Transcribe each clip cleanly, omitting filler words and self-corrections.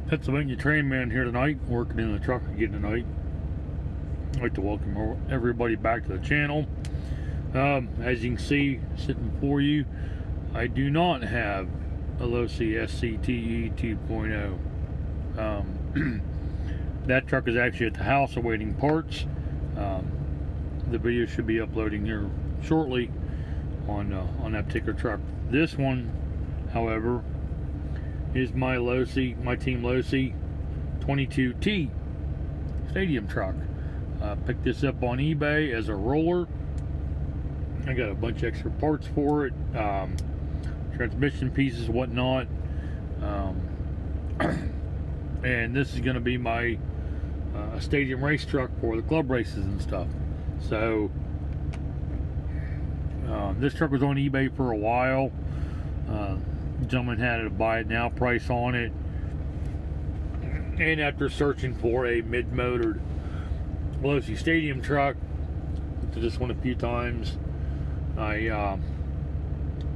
Pennsylvania train man here tonight, working in the truck again tonight. I'd like to welcome everybody back to the channel. As you can see, sitting before you, I do not have a Losi SCTE 2.0. That truck is actually at the house awaiting parts. The video should be uploading here shortly on that particular truck. This one, however, is my Losi, my Team Losi 22T stadium truck. Picked this up on eBay as a roller. I got a bunch of extra parts for it, transmission pieces, whatnot, and this is going to be my stadium race truck for the club races and stuff. So this truck was on eBay for a while. Gentleman had a buy it now price on it, and after searching for a mid-motored Losi stadium truck, looked at this one a few times, I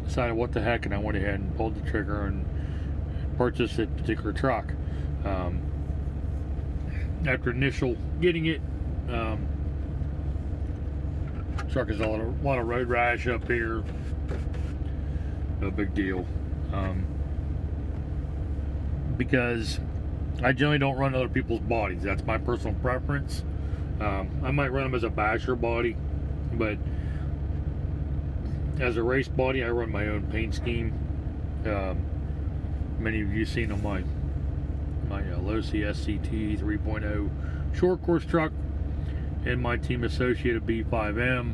decided what the heck, and I went ahead and pulled the trigger and purchased this particular truck. After initial getting it, truck has a lot of road rash up here. No big deal. Because I generally don't run other people's bodies. That's my personal preference. I might run them as a basher body, but as a race body, I run my own paint scheme. Many of you seen on my Losi SCT 3.0 short course truck and my Team Associated B5M.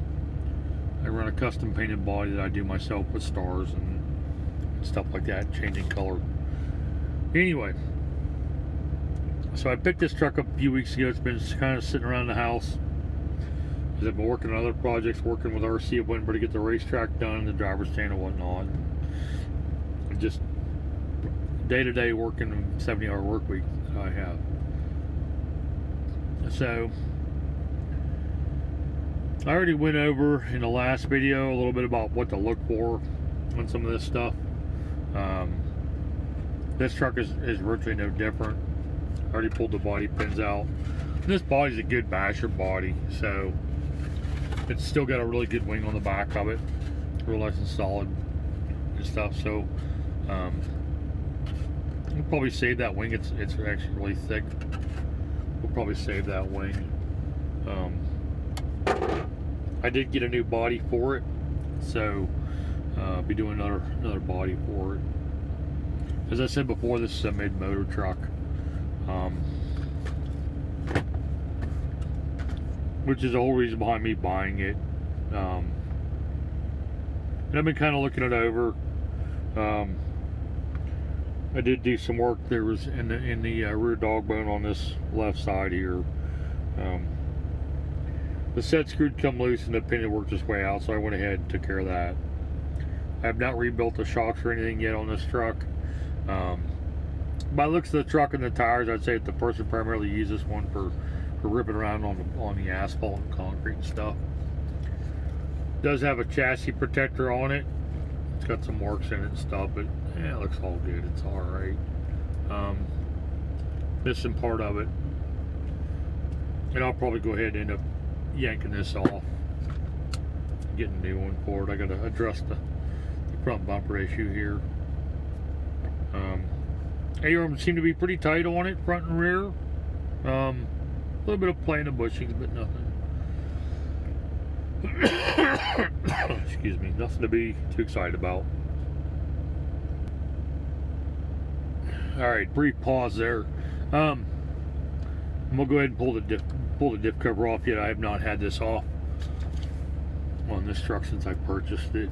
I run a custom painted body that I do myself with stars and stuff like that, changing color. Anyway, so I picked this truck up a few weeks ago. It's been kind of sitting around the house because I've been working on other projects, working with RC of Winter to get the racetrack done, the driver's stand and whatnot. And just day-to-day working 70-hour work week that I have. So I already went over in the last video a little bit about what to look for on some of this stuff. This truck is virtually no different. I already pulled the body pins out. This body's a good basher body, so it's still got a really good wing on the back of it, real nice and solid and stuff. So I'll probably save that wing. It's actually really thick. We'll probably save that wing. I did get a new body for it, so I'll be doing another body for it. As I said before, this is a mid-motor truck, which is the whole reason behind me buying it. And I've been kind of looking it over. I did do some work. There was in the rear dog bone on this left side here. The set screw'd come loose and the pin had worked its way out, so I went ahead and took care of that. I have not rebuilt the shocks or anything yet on this truck. By the looks of the truck and the tires, I'd say that the person primarily used this one for ripping around on the asphalt and concrete and stuff. It does have a chassis protector on it. It's got some marks in it and stuff, but yeah, it looks all good. It's all right. Missing part of it, and I'll probably go ahead and end up yanking this off, getting a new one for it. I got to address the front bumper issue here. A-arms seem to be pretty tight on it, front and rear. A little bit of play in the bushings, but nothing. Excuse me, nothing to be too excited about. All right, brief pause there. I'm gonna go ahead and pull the diff cover off yet. I have not had this off on this truck since I purchased it,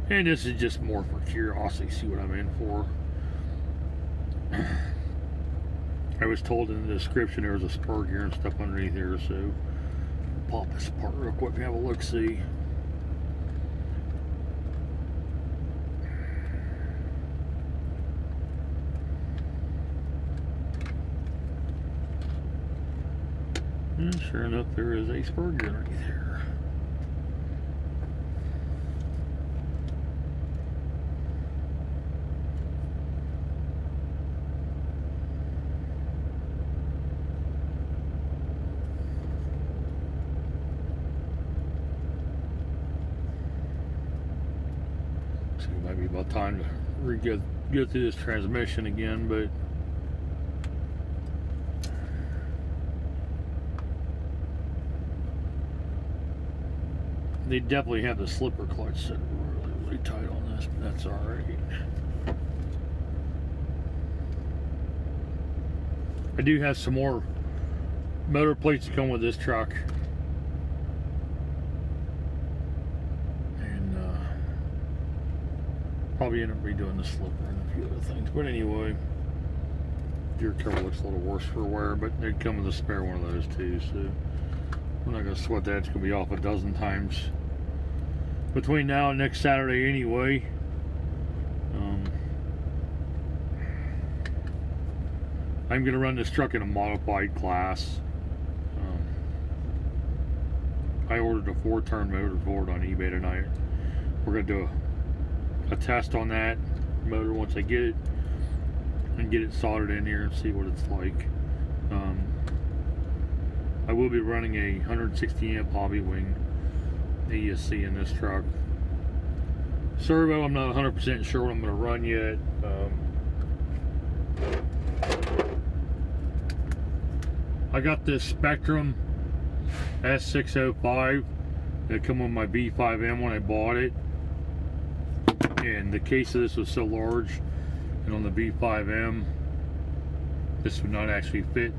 and this is just more for curiosity, see what I'm in for. I was told in the description there was a spur gear and stuff underneath here, so I'll pop this apart real quick and have a look see. And sure enough, there is a spur gear underneath here. it might be about time to go through this transmission again, but they definitely have the slipper clutch set really tight on this, but that's alright. I do have some more motor plates to come with this truck. And probably end up redoing the slipper and a few other things. But anyway, gear cover looks a little worse for wear, but they come with a spare one of those too, so we're not going to sweat that. It's going to be off a dozen times between now and next Saturday anyway. I'm going to run this truck in a modified class. I ordered a 4-turn motor for it on eBay tonight. We're going to do a test on that motor once I get it and get it soldered in here and see what it's like. I will be running a 160 amp hobby wing ESC in this truck. Servo, I'm not 100% sure what I'm going to run yet. I got this Spectrum S605 that come with my B5M when I bought it, and the case of this was so large, and on the B5M this would not actually fit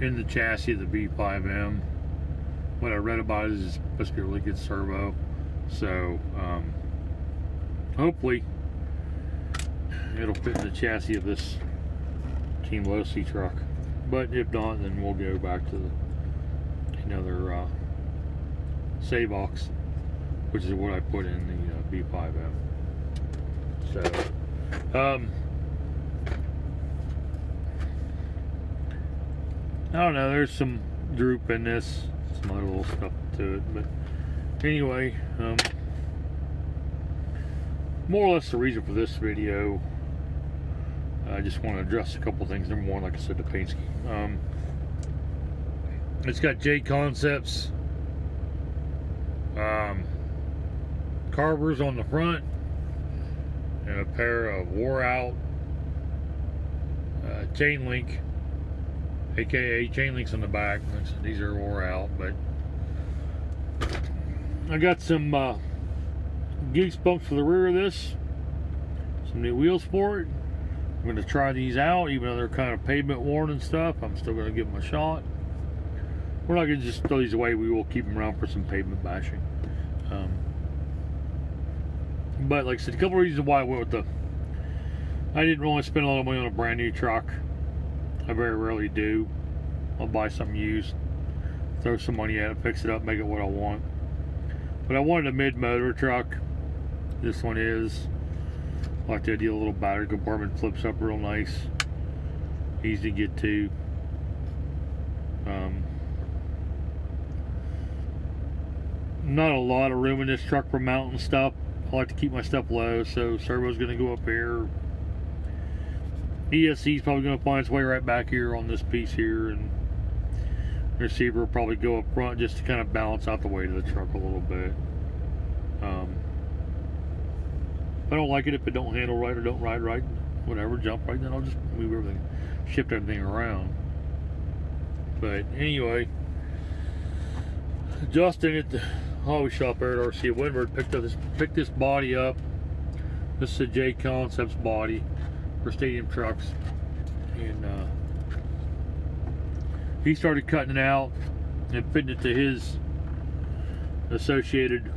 in the chassis of the B5M. What I read about it is it's supposed to be a really good servo, so hopefully it'll fit in the chassis of this Team Losi truck. But if not, then we'll go back to another Savox, which is what I put in the B5M. So, I don't know, there's some droop in this, some other little stuff to it, but anyway, more or less the reason for this video. I just want to address a couple things. Number one, like I said, the paint scheme. It's got J Concepts carvers on the front and a pair of wore out chain link, aka chain links on the back. These are wore out, but I got some Geeks bumps for the rear of this, some new wheels for it. I'm going to try these out, even though they're kind of pavement worn and stuff. I'm still going to give them a shot. We're not going to just throw these away. We will keep them around for some pavement bashing. But like I said, a couple reasons why I went with the... I didn't really spend a lot of money on a brand new truck. I very rarely do. I'll buy something used, throw some money at it, fix it up, make it what I want. But I wanted a mid-motor truck. This one is. I like the idea of a little battery compartment, flips up real nice, easy to get to. Not a lot of room in this truck for mounting stuff. I like to keep my stuff low, so servo's going to go up here. ESC is probably going to find its way right back here on this piece here, and the receiver will probably go up front just to kind of balance out the weight of the truck a little bit. If I don't like it, if it don't handle right or don't ride right, whatever, jump right, then I'll just move everything, shift everything around. But anyway, Justin at the hobby shop there at RC Windward picked this body up. This is a J Concepts body for stadium trucks, and he started cutting it out and fitting it to his associated.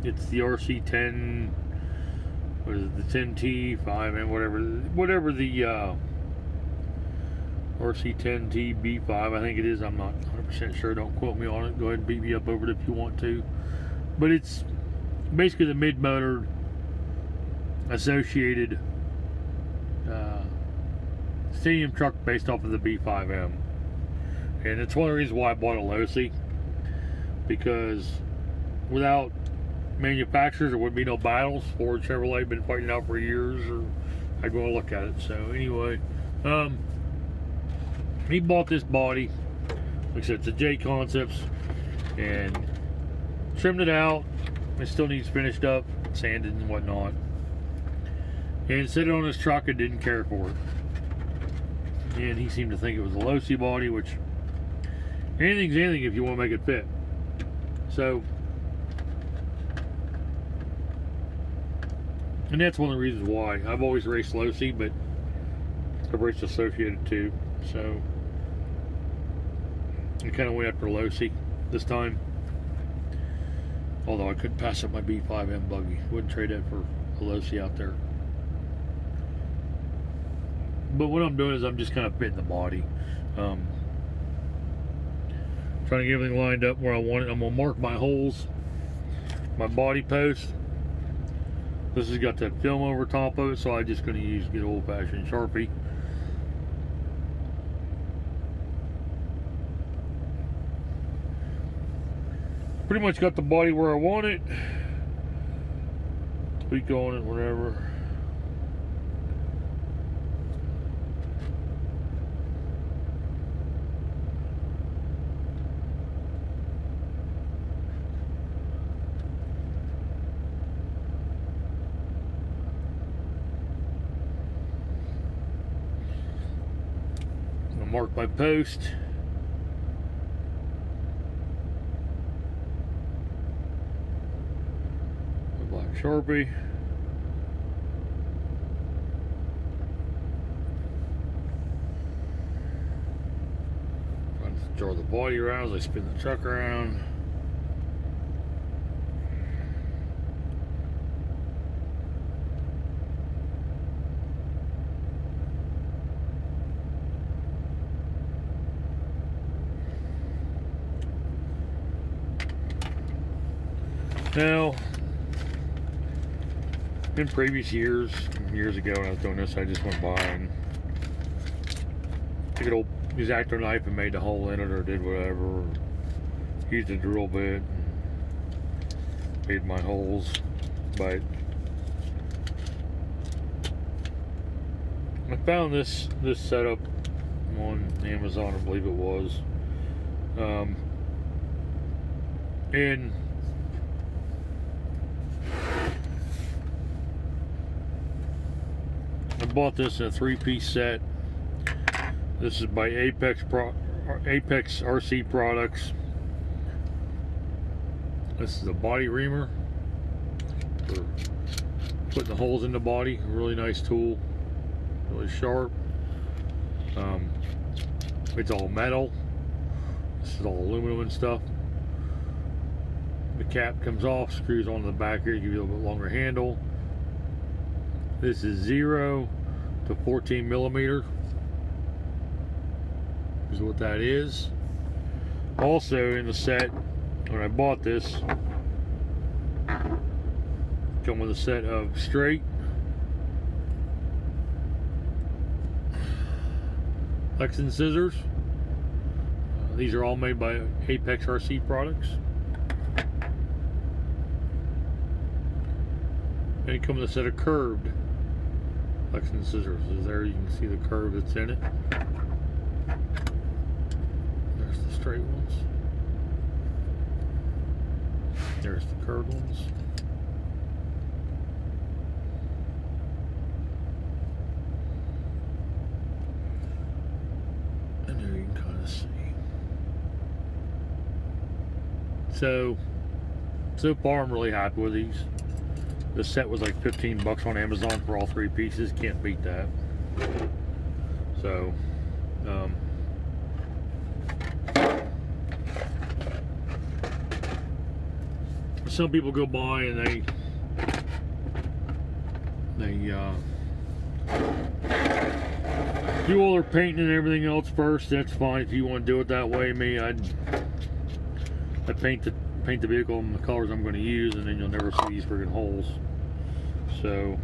It's the RC10, what is it, the 10T, 5M, whatever the RC10T B5, I think it is. I'm not 100% sure. Don't quote me on it. Go ahead and beat me up over it if you want to. But it's basically the mid-motor associated stadium truck based off of the B5M. And it's one of the reasons why I bought a Losi, because without manufacturers there wouldn't be no battles. Ford, Chevrolet been fighting it out for years, or I'd go and look at it. So anyway, he bought this body. Like I said, it's a J Concepts, and trimmed it out. It still needs finished up, sanded and whatnot. And set it on his truck and didn't care for it. And he seemed to think it was a Losi body, which anything's anything if you want to make it fit. So, and that's one of the reasons why. I've always raced Losi, but I've raced Associated too. So, I kind of went after Losi this time. Although I couldn't pass up my B5M buggy. Wouldn't trade that for a Losi out there. But what I'm doing is I'm just kind of fitting the body. Trying to get everything lined up where I want it. I'm going to mark my holes, my body post. This has got that film over top of it, so I'm just going to use good old-fashioned Sharpie. Pretty much got the body where I want it. Tweak on it, whatever. I'll mark my post. Black Sharpie. Trying to draw the body around as I spin the truck around. Now, in previous years ago when I was doing this, I just went by and took an old X-Acto knife and made the hole in it, or did whatever, or used a drill bit and made my holes. But I found this setup on Amazon, I believe it was, and I bought this in a 3-piece set. This is by Apex RC Products. This is a body reamer for putting the holes in the body. A really nice tool, really sharp. It's all metal. This is all aluminum and stuff. The cap comes off, screws onto the back here, give you a little bit longer handle. This is 0 to 14 millimeter. Is what that is. Also in the set, when I bought this, come with a set of straight Lexington scissors. These are all made by Apex RC Products. And it comes with a set of curved Lexington scissors. There you can see the curve that's in it. There's the straight ones. There's the curved ones. And there you can kind of see. So far I'm really happy with these. This set was like 15 bucks on Amazon for all 3 pieces. Can't beat that. So, some people go by and they do all their painting and everything else first. That's fine if you want to do it that way. Me, I paint the vehicle in the colors I'm going to use, and then you'll never see these friggin' holes. So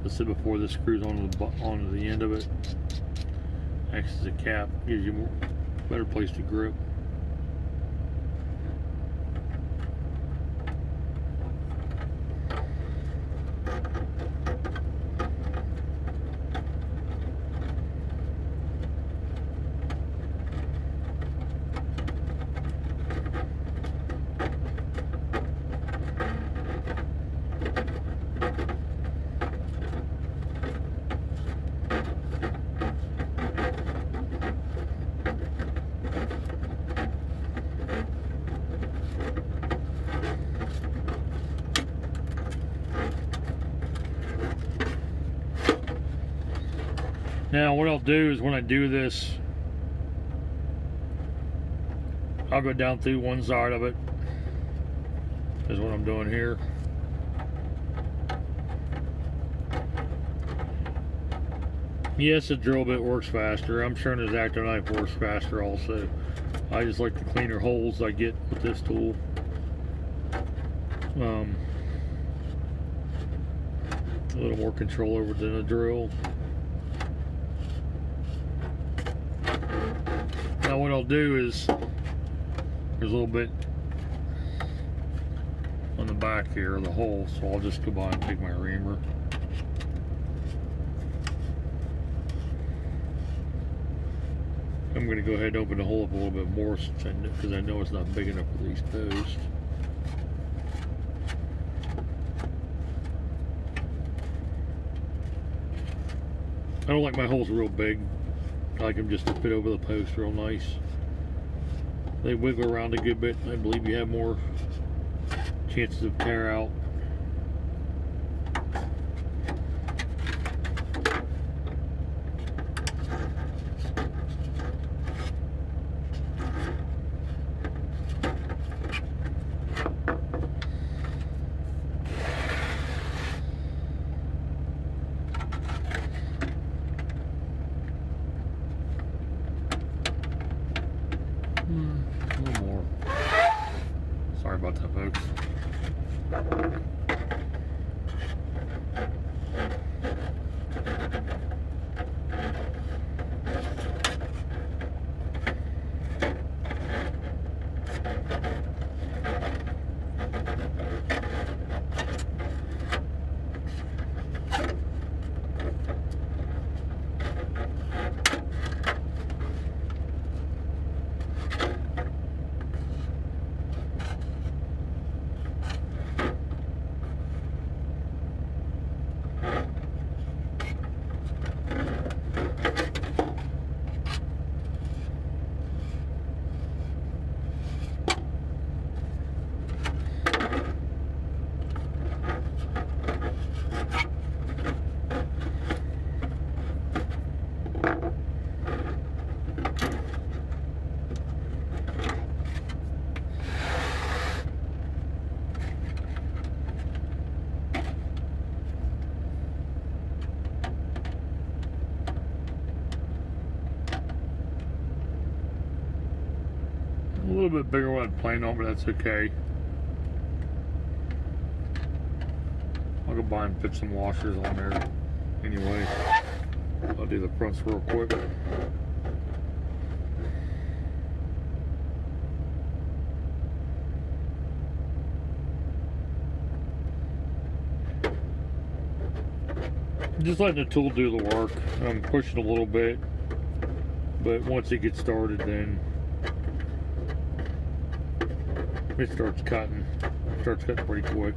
let's say before this screws onto the end of it, acts as a cap, gives you a better place to grip. Now what I'll do is when I do this, I'll go down through one side of it. Is what I'm doing here. Yes, the drill bit works faster. I'm sure the X-Acto knife works faster also. I just like the cleaner holes I get with this tool. A little more control over than a drill. Now what I'll do is, there's a little bit on the back here of the hole, so I'll just go by and take my reamer. I'm going to go ahead and open the hole up a little bit more because I know it's not big enough for these posts. I don't like my holes real big. I like them just to fit over the post real nice. They wiggle around a good bit. I believe you have more chances of tear out. A little more. Sorry about that, folks. A little bit bigger than I planned on, but that's okay. I'll go by and fit some washers on there anyway. I'll do the fronts real quick. Just letting the tool do the work. I'm pushing a little bit, but once it gets started, then it starts cutting pretty quick.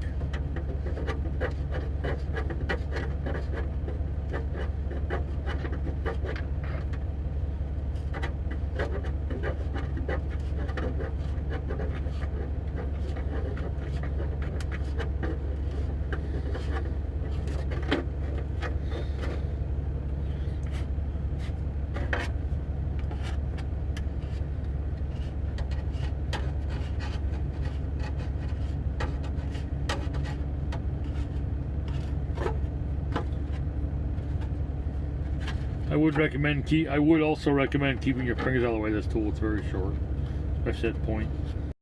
I would also recommend keeping your fingers out of the way of this tool. It's very short, especially at point.